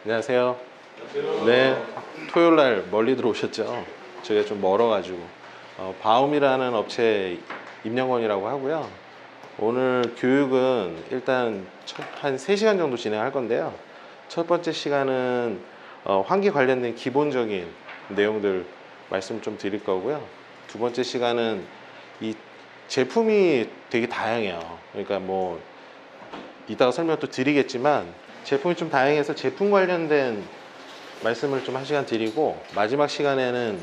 안녕하세요. 네, 토요일 날 멀리 들어오셨죠? 저희가 좀 멀어가지고 바움이라는 업체 임영건이라고 하고요. 오늘 교육은 일단 한 3시간 정도 진행할 건데요. 첫 번째 시간은 환기 관련된 기본적인 내용들 말씀 좀 드릴 거고요. 두 번째 시간은 이 제품이 되게 다양해요. 그러니까 뭐 이따가 설명 또 드리겠지만 제품이 좀 다양해서 제품 관련된 말씀을 좀 1시간 드리고, 마지막 시간에는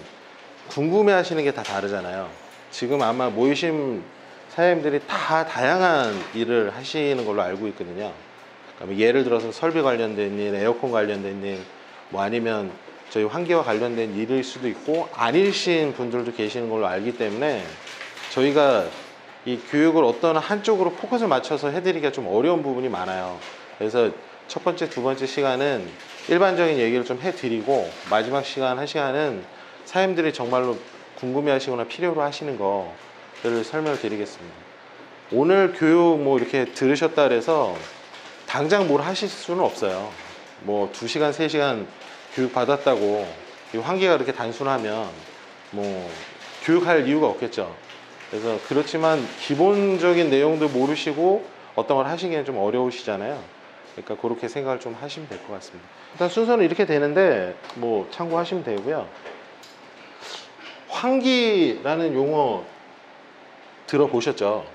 궁금해 하시는 게 다 다르잖아요. 지금 아마 모이신 사장님들이 다 다양한 일을 하시는 걸로 알고 있거든요. 그러니까 예를 들어서 설비 관련된 일, 에어컨 관련된 일, 뭐 아니면 저희 환기와 관련된 일일 수도 있고 아니신 분들도 계시는 걸로 알기 때문에 저희가 이 교육을 어떤 한쪽으로 포커스를 맞춰서 해드리기가 좀 어려운 부분이 많아요. 그래서 첫 번째, 두 번째 시간은 일반적인 얘기를 좀 해드리고, 마지막 시간 1시간은 사장님들이 정말로 궁금해 하시거나 필요로 하시는 거를 설명을 드리겠습니다. 오늘 교육 뭐 이렇게 들으셨다 그래서 당장 뭘 하실 수는 없어요. 뭐 2시간, 3시간 교육 받았다고 이 환기가 그렇게 단순하면 뭐 교육할 이유가 없겠죠. 그래서 그렇지만 기본적인 내용도 모르시고 어떤 걸 하시기에는 좀 어려우시잖아요. 그러니까 그렇게 생각을 좀 하시면 될 것 같습니다. 일단 순서는 이렇게 되는데 뭐 참고하시면 되고요. 환기라는 용어 들어보셨죠?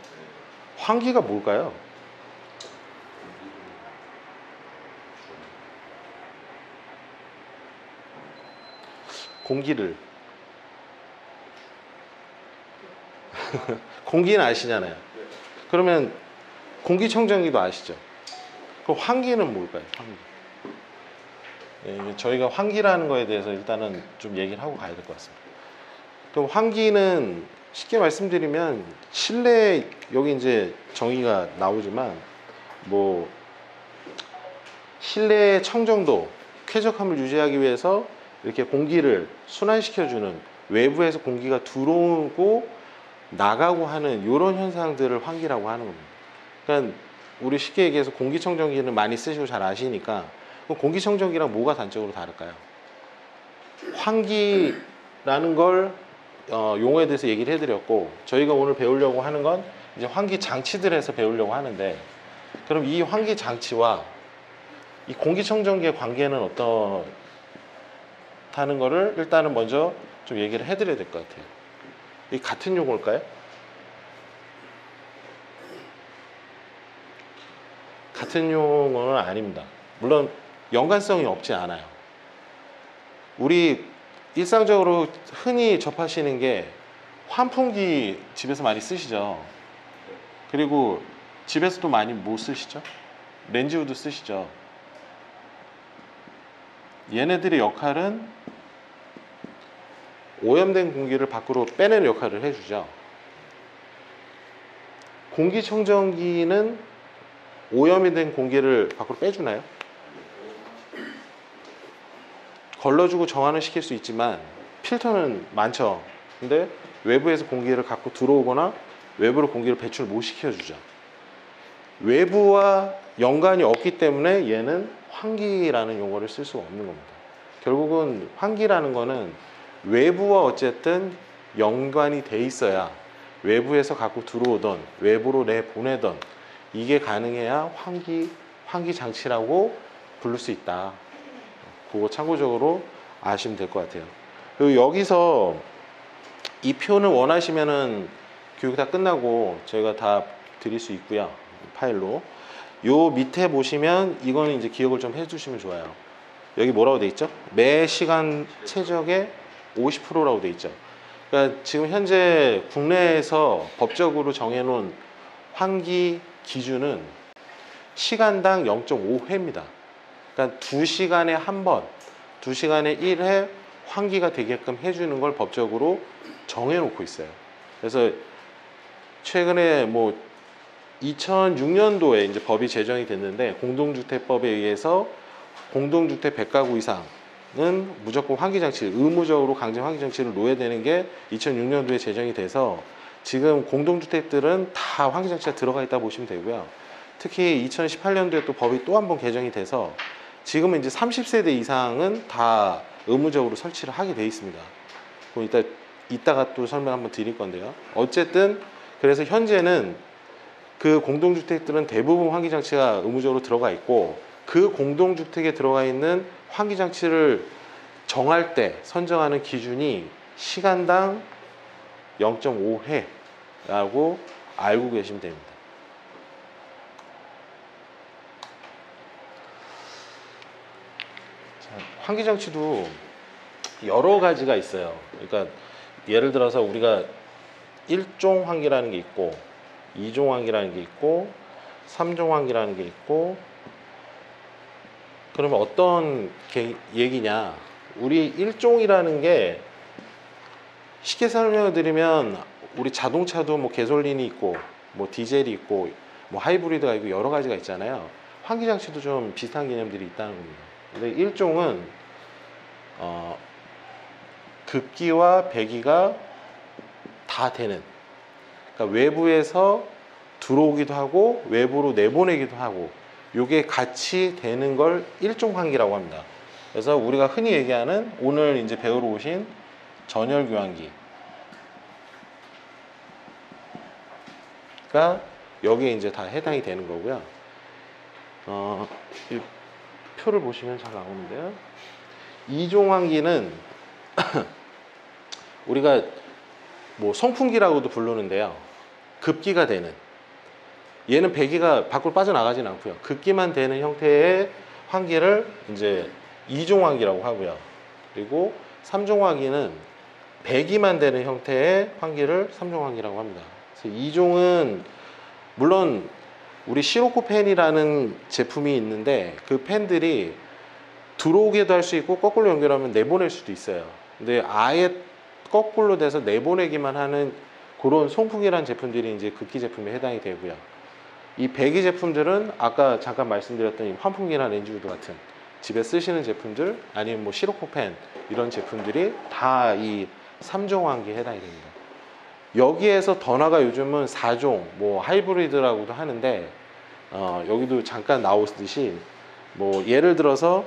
환기가 뭘까요? 공기를 공기는 아시잖아요. 그러면 공기청정기도 아시죠? 그럼 환기는 뭘까요? 환기. 예, 저희가 환기라는 거에 대해서 일단은 좀 얘기를 하고 가야 될 것 같습니다. 그럼 환기는 쉽게 말씀드리면 실내, 여기 이제 정의가 나오지만 뭐 실내 청정도, 쾌적함을 유지하기 위해서 이렇게 공기를 순환시켜주는, 외부에서 공기가 들어오고 나가고 하는 이런 현상들을 환기라고 하는 겁니다. 그러니까 우리 쉽게 얘기해서 공기청정기는 많이 쓰시고 잘 아시니까, 공기청정기랑 뭐가 단적으로 다를까요? 환기라는 걸 용어에 대해서 얘기를 해드렸고, 저희가 오늘 배우려고 하는 건 이제 환기 장치들에서 배우려고 하는데, 그럼 이 환기 장치와 이 공기청정기의 관계는 어떻다는 거를 일단은 먼저 좀 얘기를 해드려야 될 것 같아요. 이 같은 용어일까요? 같은 용어는 아닙니다. 물론 연관성이 없지 않아요. 우리 일상적으로 흔히 접하시는 게 환풍기 집에서 많이 쓰시죠. 그리고 집에서도 많이 뭐 쓰시죠? 렌즈우드 쓰시죠. 얘네들의 역할은 오염된 공기를 밖으로 빼내는 역할을 해주죠. 공기청정기는 오염이 된 공기를 밖으로 빼주나요? 걸러주고 정화는 시킬 수 있지만 필터는 많죠. 근데 외부에서 공기를 갖고 들어오거나 외부로 공기를 배출 못 시켜주죠. 외부와 연관이 없기 때문에 얘는 환기라는 용어를 쓸 수가 없는 겁니다. 결국은 환기라는 거는 외부와 어쨌든 연관이 돼 있어야, 외부에서 갖고 들어오던 외부로 내보내던 이게 가능해야 환기 장치라고 부를 수 있다. 그거 참고적으로 아시면 될 것 같아요. 그리고 여기서 이 표는 원하시면은 교육 다 끝나고 저희가 다 드릴 수 있고요. 파일로. 요 밑에 보시면 이거는 이제 기억을 좀 해주시면 좋아요. 여기 뭐라고 돼 있죠? 매 시간 최적의 50%라고 돼 있죠. 그러니까 지금 현재 국내에서 법적으로 정해놓은 환기 기준은 시간당 0.5회입니다. 그러니까 2시간에 한 번, 2시간에 1회 환기가 되게끔 해주는 걸 법적으로 정해놓고 있어요. 그래서 최근에 뭐 2006년도에 이제 법이 제정이 됐는데, 공동주택법에 의해서 공동주택 100가구 이상은 무조건 환기장치, 의무적으로 강제 환기장치를 놓아야 되는 게 2006년도에 제정이 돼서 지금 공동주택들은 다 환기장치가 들어가 있다 보시면 되고요. 특히 2018년도에 또 법이 또 한 번 개정이 돼서 지금은 이제 30세대 이상은 다 의무적으로 설치를 하게 돼 있습니다. 그럼 이따가 또 설명 한번 드릴 건데요. 어쨌든 그래서 현재는 그 공동주택들은 대부분 환기장치가 의무적으로 들어가 있고, 그 공동주택에 들어가 있는 환기장치를 정할 때 선정하는 기준이 시간당 0.5회라고 알고 계시면 됩니다. 자, 환기장치도 여러 가지가 있어요. 그러니까 예를 들어서 우리가 1종 환기라는 게 있고, 2종 환기라는 게 있고, 3종 환기라는 게 있고. 그러면 어떤 얘기냐, 우리 1종이라는 게 쉽게 설명을 드리면 우리 자동차도 뭐 개솔린이 있고 뭐 디젤이 있고 뭐 하이브리드가 있고 여러 가지가 있잖아요. 환기장치도 좀 비슷한 개념들이 있다는 겁니다. 근데 1종은 급기와 배기가 다 되는, 그러니까 외부에서 들어오기도 하고 외부로 내보내기도 하고 요게 같이 되는 걸 1종 환기라고 합니다. 그래서 우리가 흔히 얘기하는 오늘 이제 배우러 오신 전열 교환기가 여기에 이제 다 해당이 되는 거고요. 이 표를 보시면 잘 나오는데요. 2종 환기는 우리가 뭐 송풍기라고도 부르는데요. 급기가 되는, 얘는 배기가 밖으로 빠져나가진 않고요. 급기만 되는 형태의 환기를 이제 2종 환기라고 하고요. 그리고 3종 환기는 배기만 되는 형태의 환기를 3종 환기라고 합니다. 그래서 2종은 물론 우리 시로코 팬이라는 제품이 있는데 그 팬들이 들어오게도 할 수 있고 거꾸로 연결하면 내보낼 수도 있어요. 근데 아예 거꾸로 돼서 내보내기만 하는 그런 송풍기라는 제품들이 이제 급기 제품에 해당이 되고요. 이 배기 제품들은 아까 잠깐 말씀드렸던 이 환풍기나 렌즈우드 같은 집에 쓰시는 제품들, 아니면 뭐 시로코펜 이런 제품들이 다 이 3종 환기에 해당이 됩니다. 여기에서 더 나아가 요즘은 4종, 뭐 하이브리드라고도 하는데 여기도 잠깐 나오듯이 뭐 예를 들어서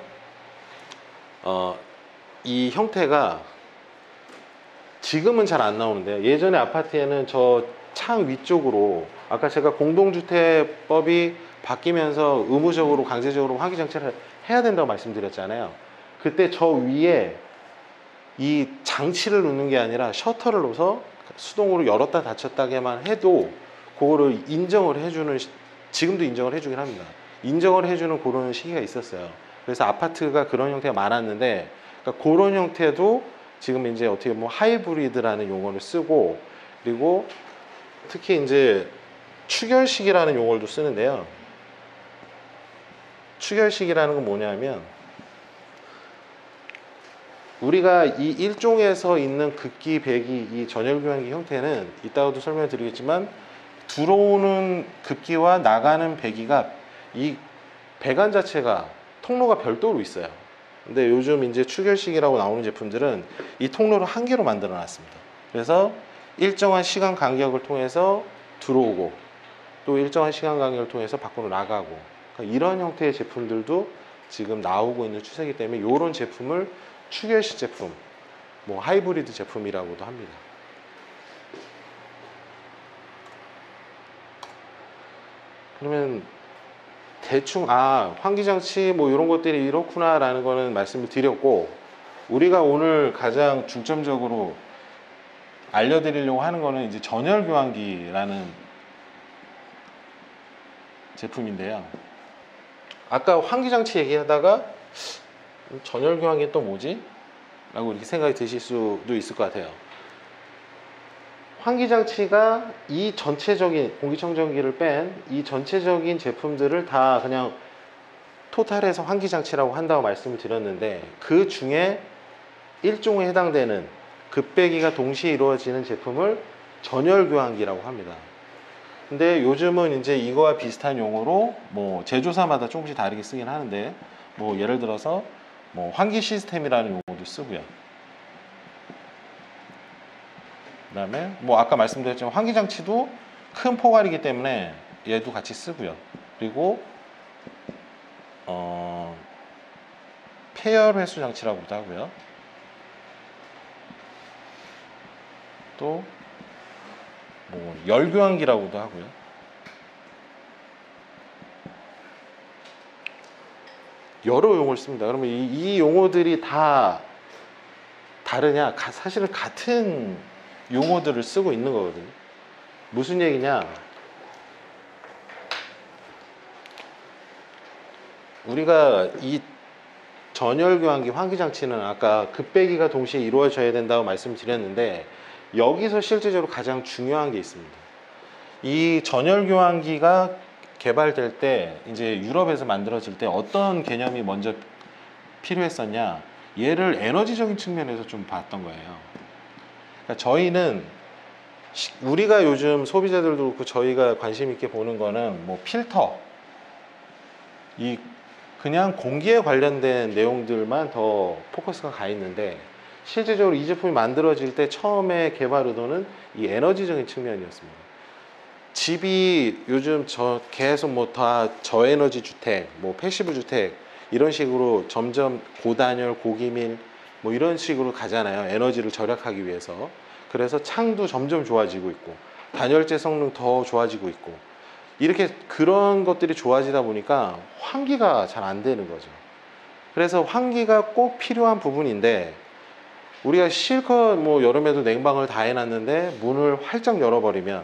이 형태가 지금은 잘 안 나오는데요. 예전에 아파트에는 저 창 위쪽으로 아까 제가 공동주택법이 바뀌면서 의무적으로 강제적으로 환기장치를 해야 된다고 말씀드렸잖아요. 그때 저 위에 이 장치를 놓는 게 아니라 셔터를 놓아서 수동으로 열었다 닫혔다게만 해도 그거를 인정을 해주는, 지금도 인정을 해주긴 합니다. 인정을 해주는 그런 시기가 있었어요. 그래서 아파트가 그런 형태가 많았는데, 그러니까 그런 형태도 지금 이제 어떻게 보면 하이브리드라는 용어를 쓰고, 그리고 특히 이제 추결식이라는 용어도 쓰는데요. 추결식이라는 건 뭐냐면 우리가 이 1종에서 있는 급기, 배기, 이 전열교환기 형태는 이따가도 설명을 드리겠지만 들어오는 급기와 나가는 배기가 이 배관 자체가 통로가 별도로 있어요. 근데 요즘 이제 추결식이라고 나오는 제품들은 이 통로를 한 개로 만들어 놨습니다. 그래서 일정한 시간 간격을 통해서 들어오고 또 일정한 시간 간격을 통해서 밖으로 나가고, 그러니까 이런 형태의 제품들도 지금 나오고 있는 추세이기 때문에 이런 제품을 추결식 제품, 뭐 하이브리드 제품이라고도 합니다. 그러면 대충 환기장치 뭐 이런 것들이 이렇구나 라는 거는 말씀을 드렸고, 우리가 오늘 가장 중점적으로 알려드리려고 하는 거는 이제 전열교환기라는 제품인데요. 아까 환기장치 얘기하다가 전열교환기 또 뭐지? 라고 이렇게 생각이 드실 수도 있을 것 같아요. 환기장치가 이 전체적인 공기청정기를 뺀 이 전체적인 제품들을 다 그냥 토탈해서 환기장치라고 한다고 말씀을 드렸는데, 그 중에 1종에 해당되는 급배기가 동시에 이루어지는 제품을 전열교환기라고 합니다. 근데 요즘은 이제 이거와 비슷한 용어로 뭐 제조사마다 조금씩 다르게 쓰긴 하는데, 뭐 예를 들어서 뭐 환기 시스템이라는 용어도 쓰고요. 그 다음에 뭐 아까 말씀드렸지만 환기장치도 큰 포괄이기 때문에 얘도 같이 쓰고요. 그리고 폐열 회수 장치라고도 하고요. 또 뭐 열교환기라고도 하고요. 여러 용어를 씁니다. 그러면 이 용어들이 다 다르냐? 사실은 같은 용어들을 쓰고 있는 거거든요. 무슨 얘기냐? 우리가 이 전열교환기 환기장치는 아까 급배기가 동시에 이루어져야 된다고 말씀드렸는데, 여기서 실제적으로 가장 중요한 게 있습니다. 이 전열교환기가 개발될 때, 이제 유럽에서 만들어질 때 어떤 개념이 먼저 필요했었냐? 얘를 에너지적인 측면에서 좀 봤던 거예요. 그러니까 저희는 우리가 요즘 소비자들도 그렇고 저희가 관심 있게 보는 거는 뭐 필터, 이 그냥 공기에 관련된 내용들만 더 포커스가 가 있는데, 실제적으로 이 제품이 만들어질 때 처음에 개발 의도는 이 에너지적인 측면이었습니다. 집이 요즘 계속 뭐 다 저에너지 주택, 뭐 패시브 주택 이런 식으로 점점 고단열, 고기밀 뭐 이런 식으로 가잖아요. 에너지를 절약하기 위해서. 그래서 창도 점점 좋아지고 있고 단열재 성능 더 좋아지고 있고, 이렇게 그런 것들이 좋아지다 보니까 환기가 잘 안 되는 거죠. 그래서 환기가 꼭 필요한 부분인데, 우리가 실컷 뭐 여름에도 냉방을 다 해놨는데 문을 활짝 열어버리면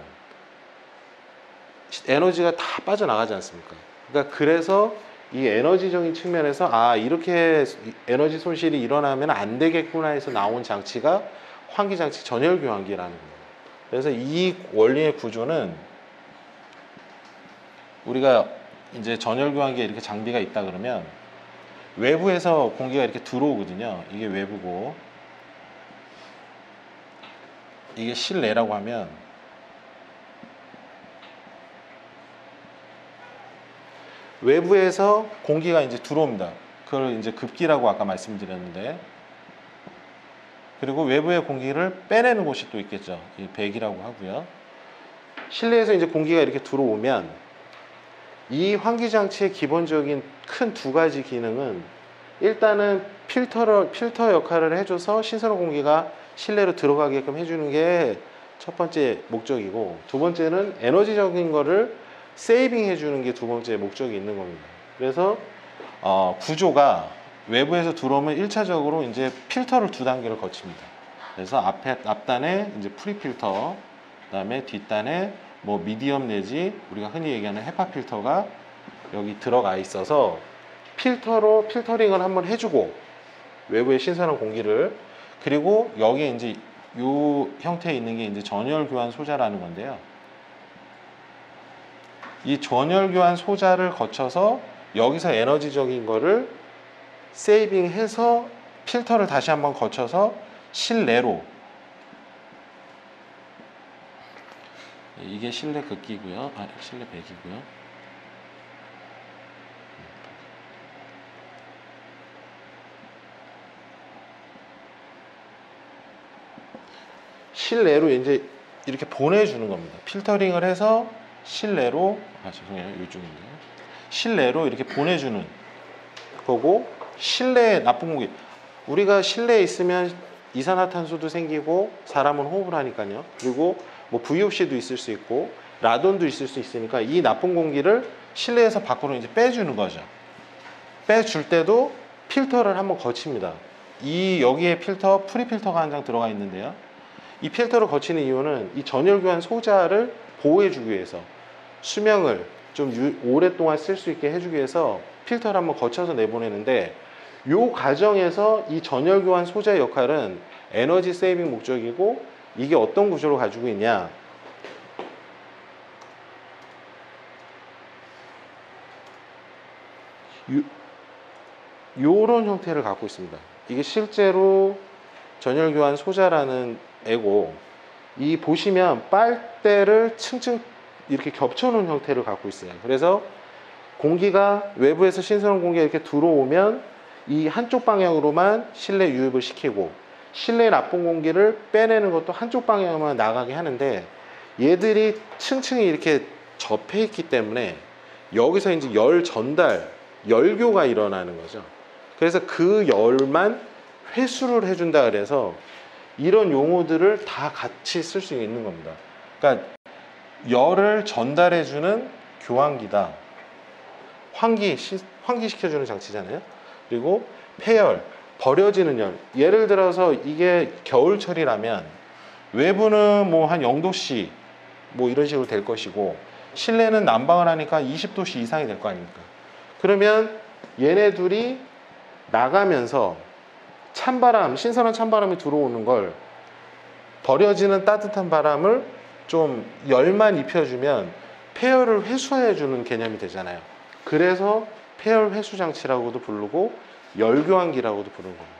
에너지가 다 빠져나가지 않습니까? 그러니까 그래서 이 에너지적인 측면에서 이렇게 에너지 손실이 일어나면 안 되겠구나 해서 나온 장치가 환기장치 전열교환기라는 거예요. 그래서 이 원리의 구조는, 우리가 이제 전열교환기에 이렇게 장비가 있다 그러면 외부에서 공기가 이렇게 들어오거든요. 이게 외부고, 이게 실내라고 하면 외부에서 공기가 이제 들어옵니다. 그걸 이제 급기라고 아까 말씀드렸는데, 그리고 외부의 공기를 빼내는 곳이 또 있겠죠. 이 배기라고 하고요. 실내에서 이제 공기가 이렇게 들어오면 이 환기장치의 기본적인 큰 두 가지 기능은, 일단은 필터 역할을 해줘서 신선한 공기가 실내로 들어가게끔 해주는 게 첫 번째 목적이고, 두 번째는 에너지적인 거를 세이빙 해주는 게 두 번째 목적이 있는 겁니다. 그래서 구조가 외부에서 들어오면 1차적으로 이제 필터를 두 단계를 거칩니다. 그래서 앞단에 이제 프리필터, 그다음에 뒷단에 뭐 미디엄 내지 우리가 흔히 얘기하는 헤파 필터가 여기 들어가 있어서 필터링을 한번 해주고, 외부의 신선한 공기를, 그리고 여기에 이제 이 형태에 있는 게 이제 전열 교환 소자라는 건데요. 이 전열 교환 소자를 거쳐서 여기서 에너지적인 거를 세이빙해서 필터를 다시 한번 거쳐서 실내로, 이게 실내 급기고요. 실내 배기고요. 실내로 이제 이렇게 보내주는 겁니다. 필터링을 해서 실내로, 죄송해요, 이쪽인데요. 실내로 이렇게 보내주는 거고, 실내에 나쁜 공기, 우리가 실내에 있으면 이산화탄소도 생기고 사람은 호흡을 하니까요. 그리고 뭐 VOC도 있을 수 있고 라돈도 있을 수 있으니까 이 나쁜 공기를 실내에서 밖으로 이제 빼주는 거죠. 빼줄 때도 필터를 한번 거칩니다. 여기에 프리필터가 한 장 들어가 있는데요. 이 필터를 거치는 이유는 이 전열교환 소자를 보호해주기 위해서, 수명을 좀 오랫동안 쓸 수 있게 해주기 위해서 필터를 한번 거쳐서 내보내는데, 이 과정에서 이 전열교환 소자의 역할은 에너지 세이빙 목적이고, 이게 어떤 구조를 가지고 있냐, 요런 형태를 갖고 있습니다. 이게 실제로 전열교환 소자라는 애고, 이 보시면 빨대를 층층 이렇게 겹쳐놓은 형태를 갖고 있어요. 그래서 공기가 외부에서 신선한 공기가 이렇게 들어오면 이 한쪽 방향으로만 실내 유입을 시키고, 실내 나쁜 공기를 빼내는 것도 한쪽 방향으로만 나가게 하는데, 얘들이 층층이 이렇게 접해 있기 때문에 여기서 이제 열 전달, 열교가 일어나는 거죠. 그래서 그 열만 회수를 해준다 그래서 이런 용어들을 다 같이 쓸 수 있는 겁니다. 그러니까 열을 전달해주는 교환기다. 환기시켜주는 장치잖아요. 그리고 폐열, 버려지는 열. 예를 들어서 이게 겨울철이라면 외부는 뭐 한 0도씨 뭐 이런 식으로 될 것이고 실내는 난방을 하니까 20도씨 이상이 될 거 아닙니까? 그러면 얘네 둘이 나가면서 찬바람, 신선한 찬바람이 들어오는 걸 버려지는 따뜻한 바람을 좀 열만 입혀주면 폐열을 회수해주는 개념이 되잖아요. 그래서 폐열 회수 장치라고도 부르고 열교환기라고도 부르는 겁니다.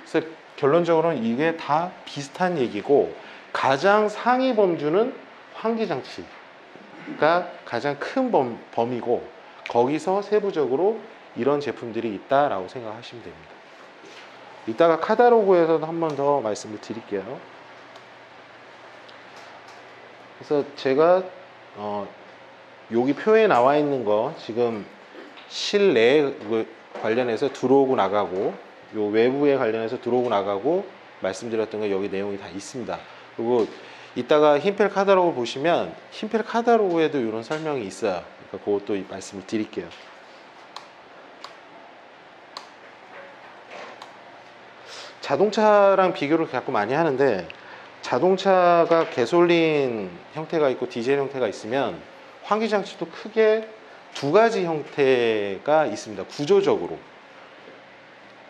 그래서 결론적으로는 이게 다 비슷한 얘기고 가장 상위 범주는 환기 장치가 가장 큰 범위고 거기서 세부적으로 이런 제품들이 있다라고 생각하시면 됩니다. 이따가 카다로그에서도 한 번 더 말씀을 드릴게요. 그래서 제가 여기 표에 나와 있는 거 지금 실내 관련해서 들어오고 나가고 요 외부에 관련해서 들어오고 나가고 말씀드렸던 거 여기 내용이 다 있습니다. 그리고 이따가 흰펠 카다로그 보시면 흰펠 카다로그에도 이런 설명이 있어요. 그러니까 그것도 말씀을 드릴게요. 자동차랑 비교를 자꾸 많이 하는데 자동차가 가솔린 형태가 있고 디젤 형태가 있으면 환기장치도 크게 두 가지 형태가 있습니다. 구조적으로.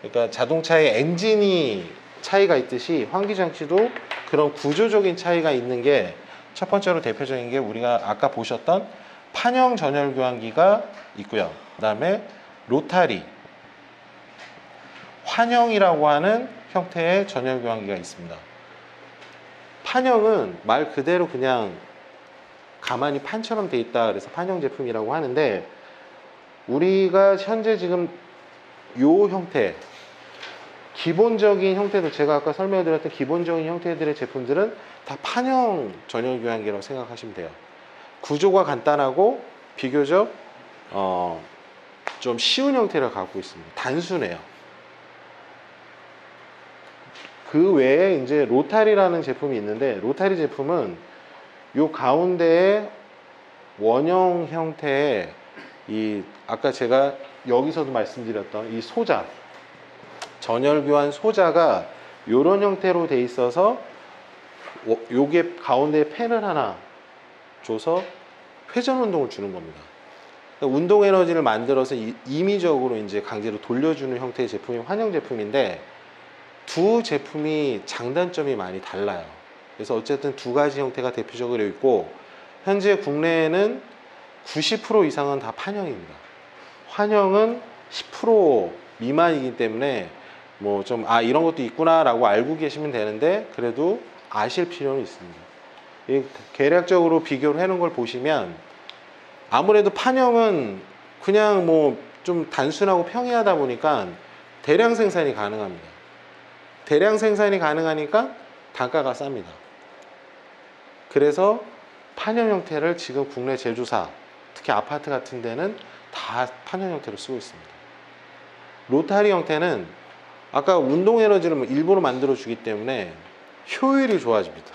그러니까 자동차의 엔진이 차이가 있듯이 환기장치도 그런 구조적인 차이가 있는 게 첫 번째로 대표적인 게 우리가 아까 보셨던 판형 전열 교환기가 있고요. 그 다음에 로타리, 환형이라고 하는 형태의 전열 교환기가 있습니다. 판형은 말 그대로 그냥 가만히 판처럼 돼 있다 그래서 판형 제품이라고 하는데 우리가 현재 지금 요 형태 기본적인 형태들 제가 아까 설명드렸던 기본적인 형태들의 제품들은 다 판형 전열 교환기라고 생각하시면 돼요. 구조가 간단하고 비교적 좀 쉬운 형태를 갖고 있습니다. 단순해요. 그 외에 이제 로타리라는 제품이 있는데 로타리 제품은 요 가운데에 원형 형태의 이 아까 제가 여기서도 말씀드렸던 이 소자 전열 교환 소자가 요런 형태로 돼 있어서 요게 가운데에 팬을 하나 줘서 회전 운동을 주는 겁니다. 그러니까 운동 에너지를 만들어서 임의적으로 이제 강제로 돌려주는 형태의 제품이 환형 제품인데 두 제품이 장단점이 많이 달라요. 그래서 어쨌든 두 가지 형태가 대표적으로 있고 현재 국내에는 90% 이상은 다 판형입니다. 환형은 10% 미만이기 때문에 뭐 좀 이런 것도 있구나 라고 알고 계시면 되는데 그래도 아실 필요는 있습니다. 계략적으로 비교를 해놓은 걸 보시면 아무래도 판형은 그냥 뭐 좀 단순하고 평이하다 보니까 대량 생산이 가능합니다. 대량 생산이 가능하니까 단가가 쌉니다. 그래서 판형 형태를 지금 국내 제조사 특히 아파트 같은 데는 다 판형 형태로 쓰고 있습니다. 로타리 형태는 아까 운동 에너지를 일부러 만들어 주기 때문에 효율이 좋아집니다.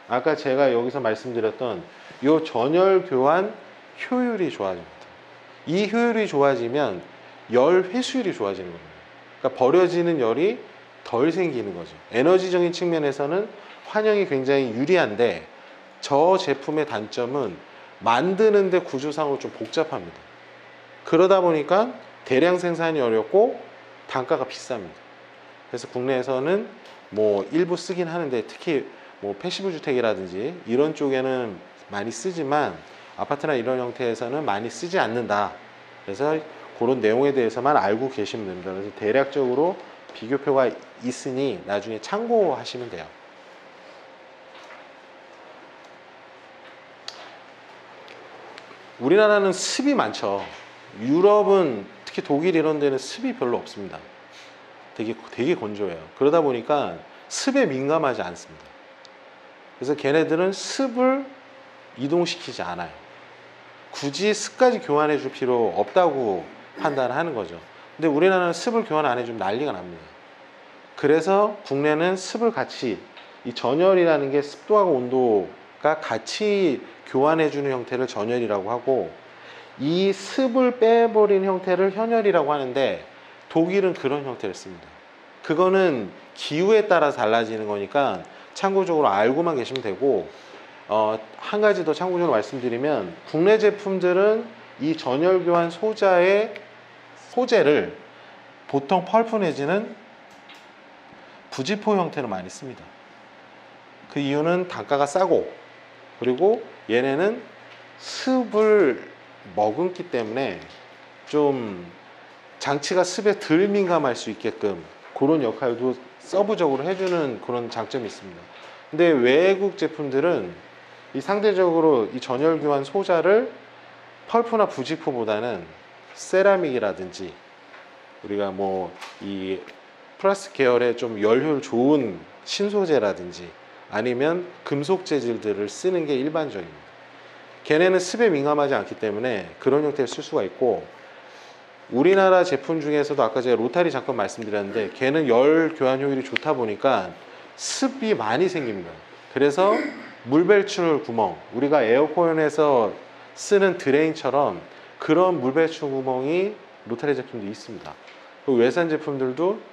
아까 제가 여기서 말씀드렸던 이 전열 교환 효율이 좋아집니다. 이 효율이 좋아지면 열 회수율이 좋아지는 겁니다. 그러니까 버려지는 열이 덜 생기는 거죠. 에너지적인 측면에서는 환형이 굉장히 유리한데 저 제품의 단점은 만드는데 구조상으로 좀 복잡합니다. 그러다 보니까 대량 생산이 어렵고 단가가 비쌉니다. 그래서 국내에서는 뭐 일부 쓰긴 하는데 특히 뭐 패시브 주택이라든지 이런 쪽에는 많이 쓰지만 아파트나 이런 형태에서는 많이 쓰지 않는다. 그래서 그런 내용에 대해서만 알고 계시면 됩니다. 그래서 대략적으로 비교표가 있으니 나중에 참고하시면 돼요. 우리나라는 습이 많죠. 유럽은 특히 독일 이런 데는 습이 별로 없습니다. 되게 건조해요. 그러다 보니까 습에 민감하지 않습니다. 그래서 걔네들은 습을 이동시키지 않아요. 굳이 습까지 교환해 줄 필요 없다고 판단하는 거죠. 근데 우리나라는 습을 교환 안 해주면 난리가 납니다. 그래서 국내는 습을 같이, 이 전열이라는 게 습도하고 온도가 같이 교환해주는 형태를 전열이라고 하고, 이 습을 빼버린 형태를 현열이라고 하는데, 독일은 그런 형태를 씁니다. 그거는 기후에 따라 달라지는 거니까 참고적으로 알고만 계시면 되고, 한 가지 더 참고적으로 말씀드리면, 국내 제품들은 이 전열 교환 소재를 보통 펄프 내지는 부지포 형태로 많이 씁니다. 그 이유는 단가가 싸고, 그리고 얘네는 습을 머금기 때문에 좀 장치가 습에 덜 민감할 수 있게끔 그런 역할도 서브적으로 해주는 그런 장점이 있습니다. 근데 외국 제품들은 이 상대적으로 이 전열 교환 소자를 펄프나 부직포보다는 세라믹이라든지 우리가 뭐 이 플라스틱 계열의 좀 열효율 좋은 신소재라든지 아니면 금속 재질들을 쓰는 게 일반적입니다. 걔네는 습에 민감하지 않기 때문에 그런 형태를 쓸 수가 있고, 우리나라 제품 중에서도 아까 제가 로타리 잠깐 말씀드렸는데 걔는 열 교환 효율이 좋다 보니까 습이 많이 생깁니다. 그래서 물 배출 구멍, 우리가 에어컨에서 쓰는 드레인처럼 그런 물 배출 구멍이 로타리 제품도 있습니다. 그리고 외산 제품들도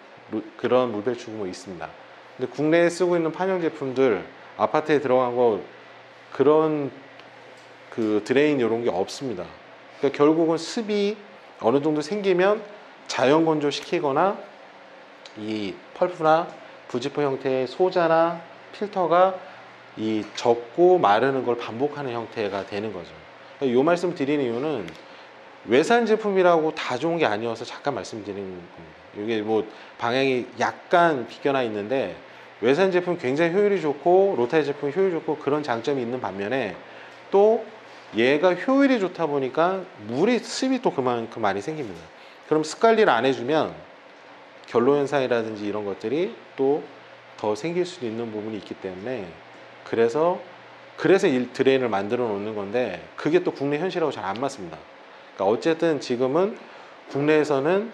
그런 물 배출 구멍이 있습니다. 근데 국내에 쓰고 있는 판형 제품들, 아파트에 들어간 거 그런 그 드레인 이런 게 없습니다. 그러니까 결국은 습이 어느 정도 생기면 자연 건조 시키거나 이 펄프나 부지포 형태의 소자나 필터가 이 젖고 마르는 걸 반복하는 형태가 되는 거죠. 이 말씀 드리는 이유는 외산 제품이라고 다 좋은 게 아니어서 잠깐 말씀드리는 겁니다. 이게 뭐 방향이 약간 비껴나 있는데, 외산 제품 굉장히 효율이 좋고 로타리 제품 효율이 좋고 그런 장점이 있는 반면에, 또 얘가 효율이 좋다 보니까 물이 습이 또 그만큼 많이 생깁니다. 그럼 습 관리를 안 해주면 결로 현상이라든지 이런 것들이 또 더 생길 수도 있는 부분이 있기 때문에, 그래서 이 드레인을 만들어 놓는 건데 그게 또 국내 현실하고 잘 안 맞습니다. 그러니까 어쨌든 지금은 국내에서는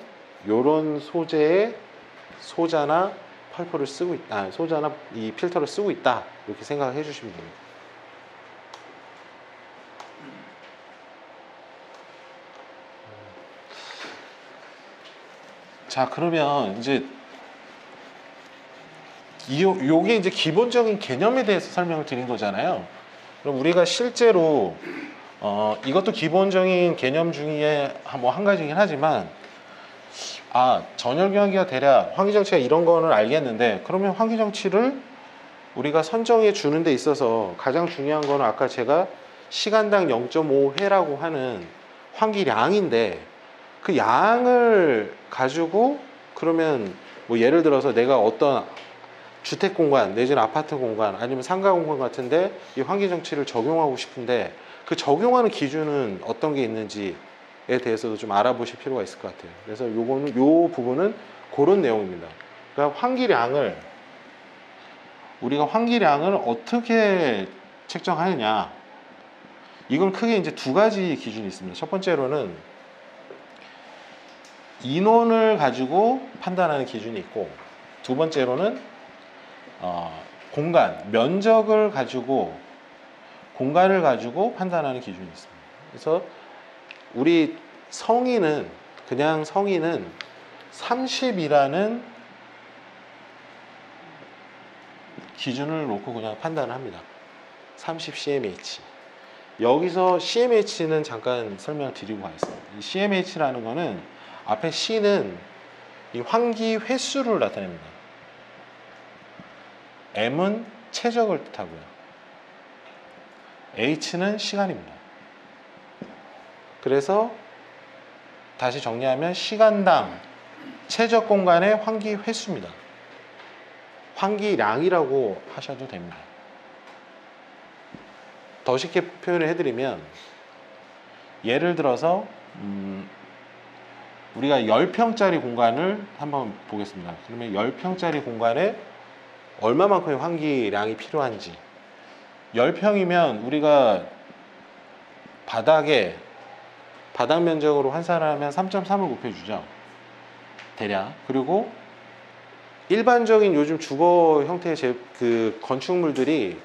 이런 소재의 소자나 펄프를 쓰고 있다, 소자나 이 필터를 쓰고 있다, 이렇게 생각을 해주시면 됩니다. 자, 그러면 이제 요게 이제 기본적인 개념에 대해서 설명을 드린 거잖아요. 그럼 우리가 실제로 이것도 기본적인 개념 중에 뭐 한 가지긴 하지만, 전열 교환기가 대략 환기장치가 이런 거는 알겠는데, 그러면 환기장치를 우리가 선정해 주는 데 있어서 가장 중요한 거는 아까 제가 시간당 0.5회라고 하는 환기량인데, 그 양을 가지고 그러면 뭐 예를 들어서 내가 어떤 주택 공간 내지는 아파트 공간 아니면 상가 공간 같은데 이 환기장치를 적용하고 싶은데, 그 적용하는 기준은 어떤 게 있는지에 대해서도 좀 알아보실 필요가 있을 것 같아요. 그래서 요 부분은 그런 내용입니다. 그러니까 우리가 환기량을 어떻게 책정하느냐, 이건 크게 이제 두 가지 기준이 있습니다. 첫 번째로는 인원을 가지고 판단하는 기준이 있고, 두 번째로는 면적을 가지고, 공간을 가지고 판단하는 기준이 있습니다. 그래서 우리 성인은 30이라는 기준을 놓고 그냥 판단을 합니다. 30 cmH. 여기서 cmH는 잠깐 설명드리고 가겠습니다. 이 cmH라는 거는 앞에 C는 이 환기 횟수를 나타냅니다. M은 최적을 뜻하고요. H는 시간입니다. 그래서 다시 정리하면 시간당 최적 공간의 환기 횟수입니다. 환기량이라고 하셔도 됩니다. 더 쉽게 표현을 해드리면, 예를 들어서 우리가 10평짜리 공간을 한번 보겠습니다. 그러면 10평짜리 공간에 얼마만큼의 환기량이 필요한지, 10평이면 우리가 바닥 면적으로 환산하면 3.3을 곱해주죠. 대략. 그리고 일반적인 요즘 주거 형태의 그 건축물들이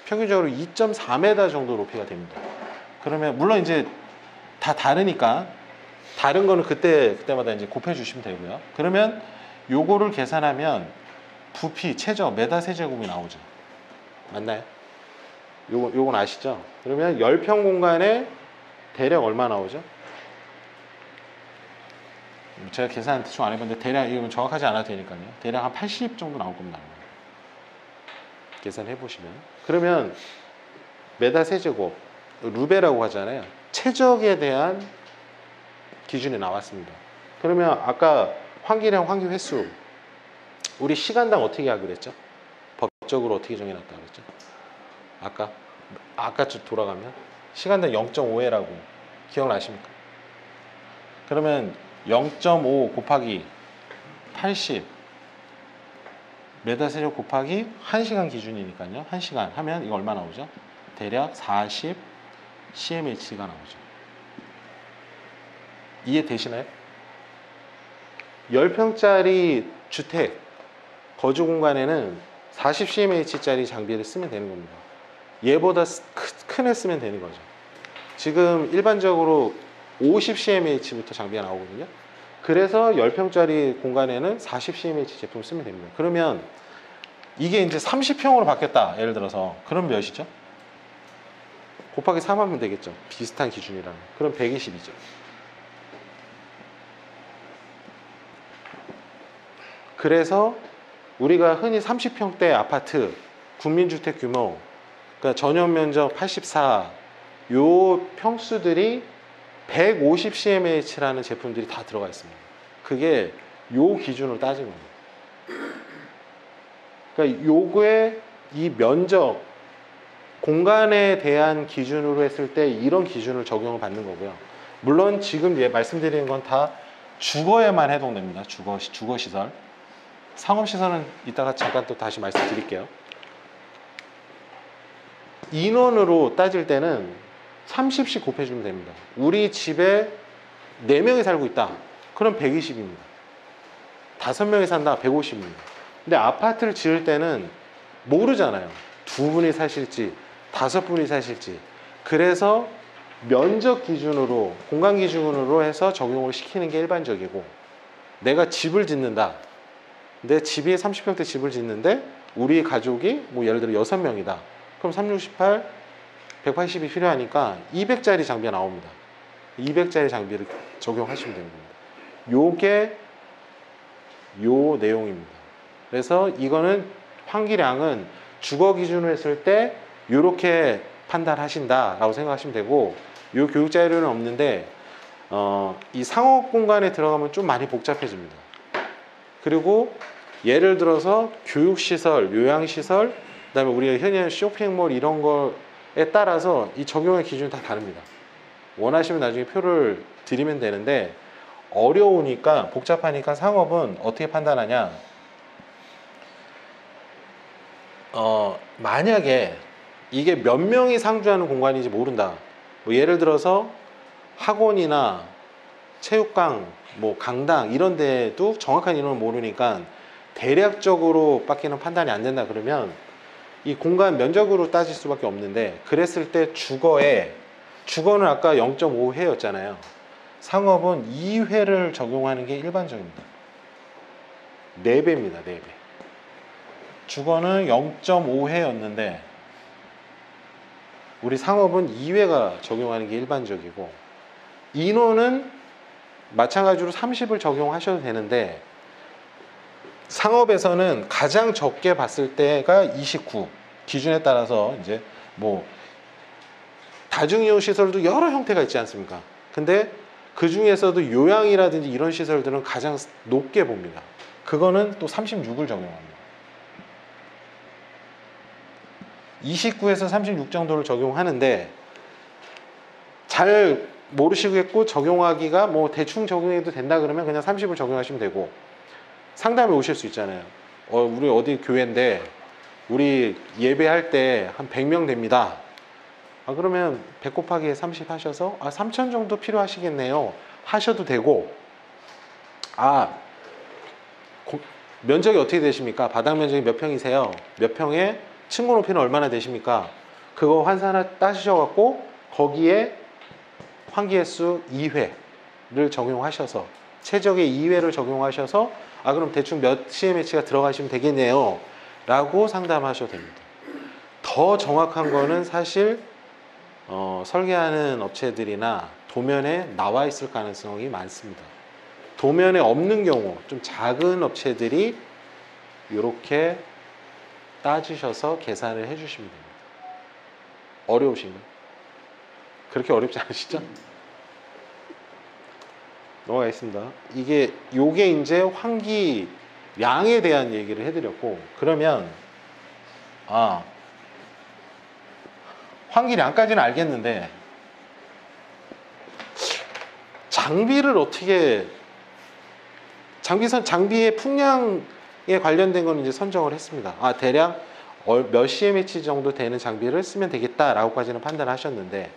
평균적으로 2.4m 정도 높이가 됩니다. 그러면 물론 이제 다 다르니까 다른 거는 그때마다 이제 곱해 주시면 되고요. 그러면 요거를 계산하면 부피 최저 메다 세제곱이 나오죠. 맞나요? 요건 아시죠? 그러면 10평 공간에 대략 얼마 나오죠? 제가 계산 대충 안 해봤는데 대략 이건 정확하지 않아도 되니까요. 대략 한 80 정도 나올 겁니다. 계산해 보시면. 그러면 메다 세제곱 루베라고 하잖아요. 최적에 대한 기준이 나왔습니다. 그러면 아까 환기량 환기 횟수 우리 시간당 어떻게 하기로 했죠? 법적으로 어떻게 정해놨다 그랬죠? 아까 돌아가면 시간당 0.5회라고 기억나십니까? 그러면 0.5 곱하기 80 메다 세제곱 곱하기 1시간 기준이니까요. 1시간 하면 이거 얼마 나오죠? 대략 40 CMH가 나오죠. 이해되시나요? 10평짜리 주택 거주 공간에는 40 CMH짜리 장비를 쓰면 되는 겁니다. 얘보다 큰 애 쓰면 되는 거죠. 지금 일반적으로 50 CMH부터 장비가 나오거든요. 그래서 10평짜리 공간에는 40 CMH 제품을 쓰면 됩니다. 그러면 이게 이제 30평으로 바뀌었다. 예를 들어서 그럼 몇이죠? 곱하기 3 하면 되겠죠. 비슷한 기준이라면. 그럼 120이죠. 그래서 우리가 흔히 30평대 아파트 국민주택 규모 그러니까 전용 면적 84 요 평수들이 150 CMH라는 제품들이 다 들어가 있습니다. 그게 요 기준으로 따진 겁니다. 그러니까 요거의 이 면적 공간에 대한 기준으로 했을 때 이런 기준을 적용을 받는 거고요. 물론 지금 말씀드리는 건 다 주거에만 해당됩니다. 주거시설. 상업시설은 이따가 잠깐 또 다시 말씀드릴게요. 인원으로 따질 때는 30씩 곱해주면 됩니다. 우리 집에 4명이 살고 있다. 그럼 120입니다. 5명이 산다. 150입니다. 근데 아파트를 지을 때는 모르잖아요. 2분이 사실지 5분이 사실지. 그래서 면적 기준으로 공간 기준으로 해서 적용을 시키는 게 일반적이고 내가 집을 짓는다. 내 집이 30평대 집을 짓는데 우리 가족이 뭐 예를 들어 6명이다. 그럼 3, 6, 18, 180이 필요하니까 200짜리 장비가 나옵니다. 200짜리 장비를 적용하시면 되는 겁니다. 요게 요 내용입니다. 그래서 이거는 환기량은 주거 기준으로 했을 때 이렇게 판단하신다라고 생각하시면 되고 요 교육 자료는 없는데 이 상업 공간에 들어가면 좀 많이 복잡해집니다. 그리고 예를 들어서 교육시설, 요양시설, 그 다음에 우리가 흔히 하는 쇼핑몰 이런 거에 따라서 이 적용의 기준이 다 다릅니다. 원하시면 나중에 표를 드리면 되는데 어려우니까 복잡하니까 상업은 어떻게 판단하냐 만약에 이게 몇 명이 상주하는 공간인지 모른다. 뭐 예를 들어서 학원이나 체육관, 뭐 강당 이런 데도 정확한 인원을 모르니까 대략적으로 밖에는 판단이 안 된다 그러면 이 공간 면적으로 따질 수밖에 없는데 그랬을 때 주거는 아까 0.5회였잖아요. 상업은 2회를 적용하는 게 일반적입니다. 4배입니다. 4배. 주거는 0.5회였는데 우리 상업은 2회가 적용하는 게 일반적이고 인원은 마찬가지로 30을 적용하셔도 되는데 상업에서는 가장 적게 봤을 때가 29 기준에 따라서 이제 뭐 다중이용 시설도 여러 형태가 있지 않습니까? 근데 그 중에서도 요양이라든지 이런 시설들은 가장 높게 봅니다. 그거는 또 36을 적용합니다. 29에서 36 정도를 적용하는데 잘 모르시겠고 적용하기가 뭐 대충 적용해도 된다 그러면 그냥 30을 적용하시면 되고 상담에 오실 수 있잖아요. 우리 어디 교회인데 우리 예배할 때 한 100명 됩니다. 그러면 100 곱하기 30 하셔서 3,000 정도 필요하시겠네요. 하셔도 되고 면적이 어떻게 되십니까? 바닥 면적이 몇 평이세요? 몇 평에 층고 높이는 얼마나 되십니까? 그거 환산을 따지셔갖고 거기에 환기횟수 2회를 적용하셔서 최적의 2회를 적용하셔서 그럼 대충 몇 CMH가 들어가시면 되겠네요 라고 상담하셔도 됩니다. 더 정확한 거는 사실 설계하는 업체들이나 도면에 나와 있을 가능성이 많습니다. 도면에 없는 경우 좀 작은 업체들이 이렇게 따지셔서 계산을 해주시면 됩니다. 어려우신가요? 그렇게 어렵지 않으시죠? 넘어가겠습니다. 요게 이제 환기량에 대한 얘기를 해드렸고, 그러면 환기량까지는 알겠는데 장비를 어떻게 장비의 풍량에 관련된 건 이제 선정을 했습니다. 대략 몇 CMH 정도 되는 장비를 쓰면 되겠다라고까지는 판단하셨는데,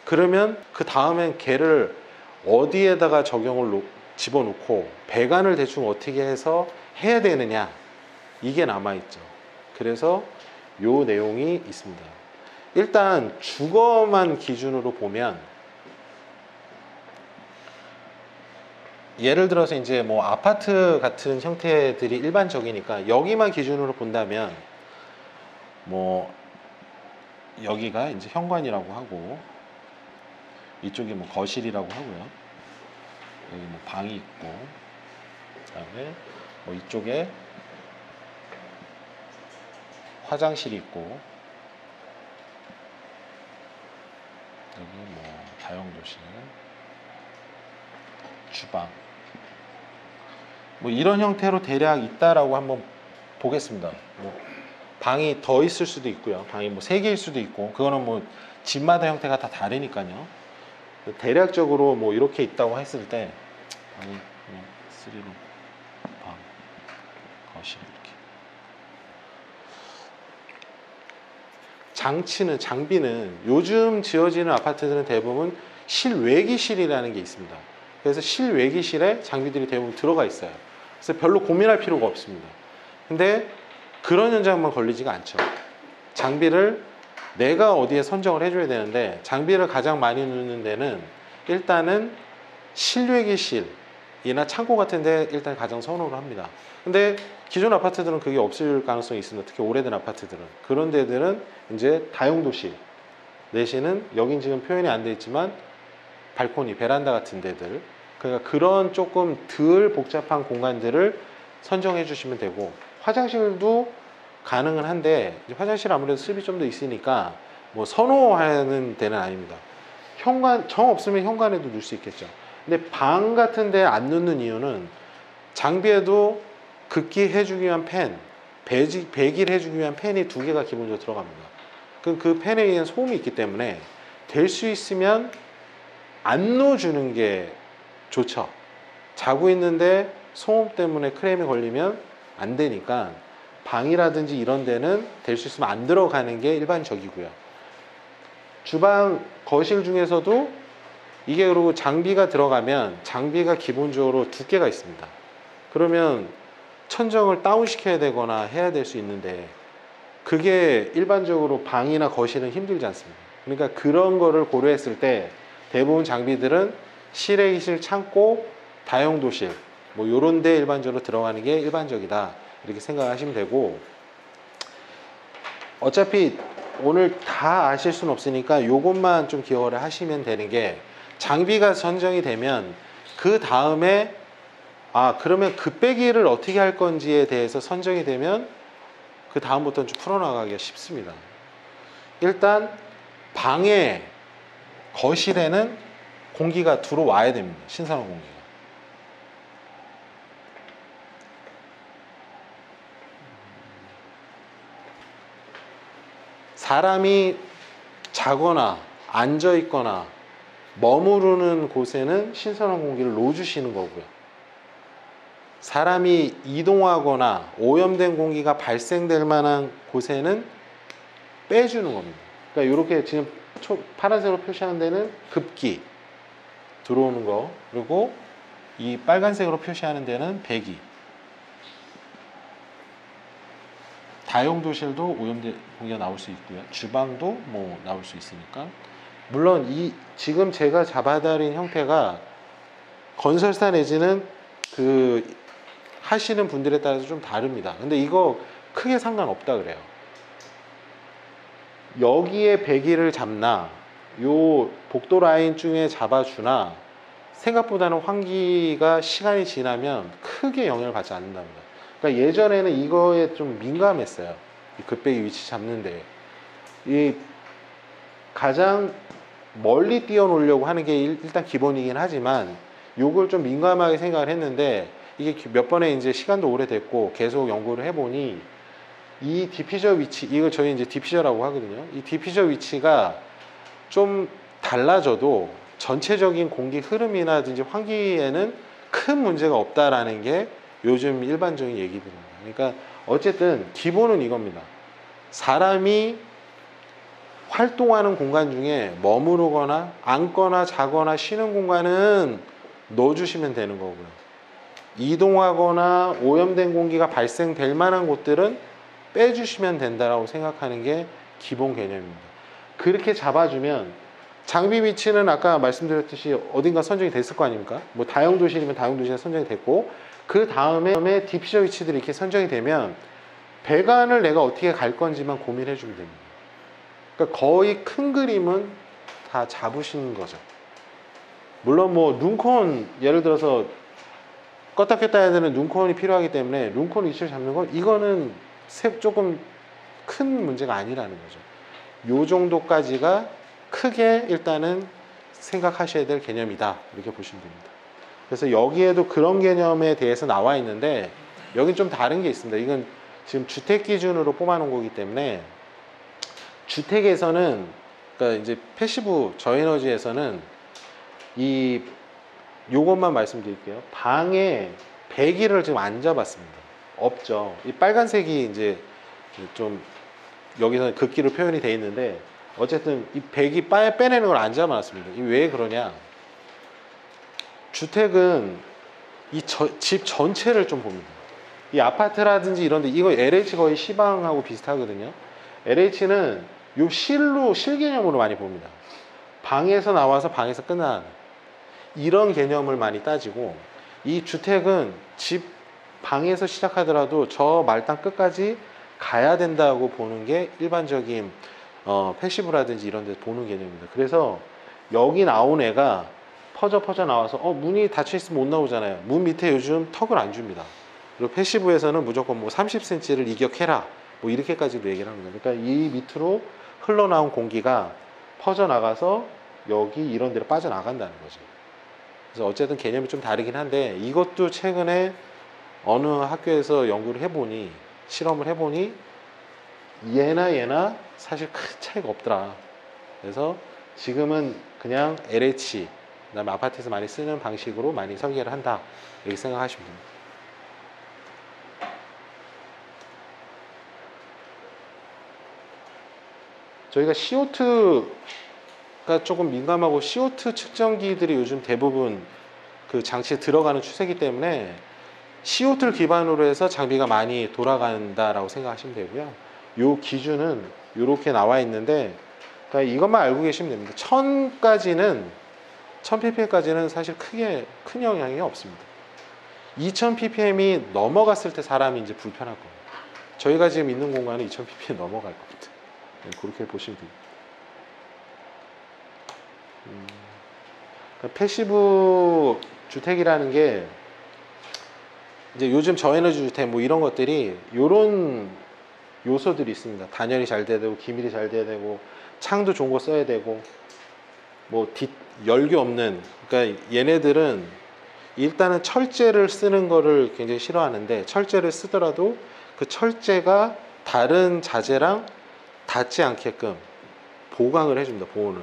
그러면 그 다음엔 걔를 어디에다가 적용을 집어넣고 배관을 대충 어떻게 해서 해야 되느냐, 이게 남아있죠. 그래서 요 내용이 있습니다. 일단 주거만 기준으로 보면, 예를 들어서 이제 뭐 아파트 같은 형태들이 일반적이니까 여기만 기준으로 본다면 뭐 여기가 이제 현관이라고 하고 이쪽이 뭐 거실이라고 하고요. 여기 뭐 방이 있고, 그다음에 뭐 이쪽에 화장실이 있고, 여기 뭐 다용도실, 주방, 뭐 이런 형태로 대략 있다라고 한번 보겠습니다. 뭐 방이 더 있을 수도 있고요. 방이 뭐 3개일 수도 있고, 그거는 뭐 집마다 형태가 다 다르니까요. 대략적으로 뭐 이렇게 있다고 했을 때 방이 그냥 3로 방, 거실 이렇게. 장비는 요즘 지어지는 아파트들은 대부분 실외기실이라는 게 있습니다. 그래서 실외기실에 장비들이 대부분 들어가 있어요. 그래서 별로 고민할 필요가 없습니다. 근데 그런 현상만 걸리지가 않죠. 장비를 내가 어디에 선정을 해줘야 되는데, 장비를 가장 많이 넣는 데는 일단은 실외기실이나 창고 같은 데 일단 가장 선호를 합니다. 근데 기존 아파트들은 그게 없을 가능성이 있습니다. 특히 오래된 아파트들은. 그런 데들은 이제 다용도실 내지는, 여긴 지금 표현이 안 돼 있지만 발코니, 베란다 같은 데들, 그러니까 그런 조금 덜 복잡한 공간들을 선정해 주시면 되고, 화장실도 가능은 한데 화장실 아무래도 습이 좀 더 있으니까 뭐 선호하는 데는 아닙니다. 정 없으면 현관에도 넣을 수 있겠죠. 근데 방 같은 데 안 넣는 이유는 장비에도 급기 해주기 위한 배기를 해주기 위한 팬이 2개가 기본적으로 들어갑니다. 그럼 그 팬에 의한 소음이 있기 때문에 될 수 있으면 안 넣어주는 게 좋죠. 자고 있는데 소음 때문에 크레임이 걸리면 안 되니까 방이라든지 이런 데는 될 수 있으면 안 들어가는 게 일반적이고요. 주방, 거실 중에서도 이게, 그리고 장비가 들어가면 장비가 기본적으로 2개가 있습니다. 그러면 천정을 다운시켜야 되거나 해야 될 수 있는데, 그게 일반적으로 방이나 거실은 힘들지 않습니다. 그러니까 그런 거를 고려했을 때 대부분 장비들은 실외기실, 창고, 다용도실 뭐 요런 데 일반적으로 들어가는 게 일반적이다, 이렇게 생각하시면 되고, 어차피 오늘 다 아실 수는 없으니까 요것만 좀 기억을 하시면 되는 게, 장비가 선정이 되면 그 다음에 그러면 급배기를 어떻게 할 건지에 대해서 선정이 되면 그 다음부터는 좀 풀어나가기가 쉽습니다. 일단 방에, 거실에는 공기가 들어와야 됩니다. 신선한 공기가. 사람이 자거나 앉아 있거나 머무르는 곳에는 신선한 공기를 넣어주시는 거고요. 사람이 이동하거나 오염된 공기가 발생될 만한 곳에는 빼주는 겁니다. 그러니까 이렇게 지금 파란색으로 표시하는 데는 급기 들어오는 거, 그리고 이 빨간색으로 표시하는 데는 배기. 다용도실도 오염된 공기가 나올 수 있고요. 주방도 뭐 나올 수 있으니까. 물론 이 지금 제가 잡아드린 형태가 건설사 내지는 그 하시는 분들에 따라서 좀 다릅니다. 근데 이거 크게 상관없다 그래요. 여기에 배기를 잡나 요 복도 라인 중에 잡아주나 생각보다는 환기가 시간이 지나면 크게 영향을 받지 않는답니다. 그러니까 예전에는 이거에 좀 민감했어요. 이 급배기 위치 잡는데 이 가장 멀리 띄워 놓으려고 하는 게 일단 기본이긴 하지만 요걸 좀 민감하게 생각을 했는데 이게 몇 번의 이제 시간도 오래됐고 계속 연구를 해보니 이 디퓨저 위치, 이거 저희 이제 디퓨저라고 하거든요. 이 디퓨저 위치가 좀 달라져도 전체적인 공기 흐름이나든지 환기에는 큰 문제가 없다라는 게 요즘 일반적인 얘기들입니다. 그러니까 어쨌든 기본은 이겁니다. 사람이 활동하는 공간 중에 머무르거나 앉거나 자거나 쉬는 공간은 넣어주시면 되는 거고요. 이동하거나 오염된 공기가 발생될 만한 곳들은 빼주시면 된다고 생각하는 게 기본 개념입니다. 그렇게 잡아주면 장비 위치는 아까 말씀드렸듯이 어딘가 선정이 됐을 거 아닙니까? 뭐 다용도실이면 다용도실에 선정이 됐고 그 다음에 디퓨저 위치들이 이렇게 선정이 되면 배관을 내가 어떻게 갈 건지만 고민해 주면 됩니다. 그러니까 거의 큰 그림은 다 잡으시는 거죠. 물론 뭐 룸콘 예를 들어서 껐다 켰다 해야 되는 룸콘이 필요하기 때문에 룸콘 위치를 잡는 건 이거는 조금 큰 문제가 아니라는 거죠. 요 정도까지가 크게 일단은 생각하셔야 될 개념이다 이렇게 보시면 됩니다. 그래서 여기에도 그런 개념에 대해서 나와 있는데 여긴 좀 다른 게 있습니다. 이건 지금 주택 기준으로 뽑아놓은 거기 때문에 주택에서는 그러니까 이제 패시브 저에너지에서는 이 요것만 말씀드릴게요. 방에 배기를 지금 안 잡았습니다. 없죠. 이 빨간색이 이제 좀 여기서 극기로 표현이 되어 있는데 어쨌든 이 배기 빼내는 걸 안 잡아놨습니다. 이 왜 그러냐? 주택은 이 집 전체를 좀 봅니다. 이 아파트라든지 이런데 이거 LH 거의 시방하고 비슷하거든요. LH는 요 실 개념으로 많이 봅니다. 방에서 나와서 방에서 끝나는 이런 개념을 많이 따지고 이 주택은 집 방에서 시작하더라도 저 말단 끝까지 가야 된다고 보는 게 일반적인 패시브라든지 이런 데 보는 개념입니다. 그래서 여기 나온 애가 퍼져 나와서 문이 닫혀 있으면 못 나오잖아요. 문 밑에 요즘 턱을 안 줍니다. 그리고 패시브에서는 무조건 뭐 30cm를 이격해라 뭐 이렇게까지도 얘기를 합니다. 그러니까 이 밑으로 흘러나온 공기가 퍼져 나가서 여기 이런 데로 빠져나간다는 거죠. 그래서 어쨌든 개념이 좀 다르긴 한데 이것도 최근에 어느 학교에서 연구를 해보니 실험을 해보니 얘나 사실 큰 차이가 없더라. 그래서 지금은 그냥 LH 그다음에 아파트에서 많이 쓰는 방식으로 많이 설계를 한다 이렇게 생각하시면 됩니다. 저희가 CO2가 조금 민감하고 CO2 측정기들이 요즘 대부분 그 장치에 들어가는 추세이기 때문에 CO2를 기반으로 해서 장비가 많이 돌아간다라고 생각하시면 되고요. 요 기준은 이렇게 나와 있는데 그러니까 이것만 알고 계시면 됩니다. 1000ppm까지는 사실 크게 큰 영향이 없습니다. 2000ppm이 넘어갔을 때 사람이 이제 불편할 겁니다. 저희가 지금 있는 공간은 2000ppm 넘어갈 겁니다. 네, 그렇게 보시면 됩니다. 그러니까 패시브 주택이라는 게 이제 요즘 저에너지 주택 뭐 이런 것들이 요런 요소들이 있습니다. 단열이 잘 돼야 되고 기밀이 잘 돼야 되고 창도 좋은 거 써야 되고 뭐 열교 없는 그러니까 얘네들은 일단은 철제를 쓰는 거를 굉장히 싫어하는데 철제를 쓰더라도 그 철제가 다른 자재랑 닿지 않게끔 보강을 해줍니다. 보온을.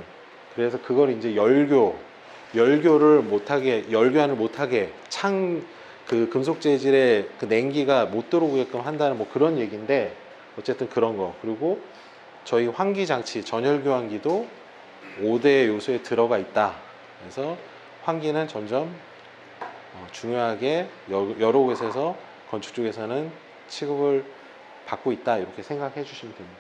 그래서 그걸 이제 열교를 못하게 열교환을 못하게 그 금속 재질의 그 냉기가 못 들어오게끔 한다는 뭐 그런 얘기인데 어쨌든 그런 거. 그리고 저희 환기 장치 전열 교환기도 5대 요소에 들어가 있다. 그래서 환기는 점점 중요하게 여러 곳에서 건축 쪽에서는 취급을 받고 있다 이렇게 생각해 주시면 됩니다.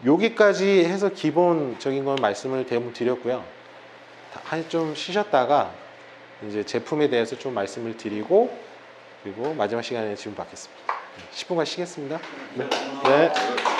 여기까지 해서 기본적인 건 말씀을 대부분 드렸고요. 한 좀 쉬셨다가 이제 제품에 대해서 좀 말씀을 드리고 그리고 마지막 시간에 질문 받겠습니다. 10분간 쉬겠습니다. 네. 네.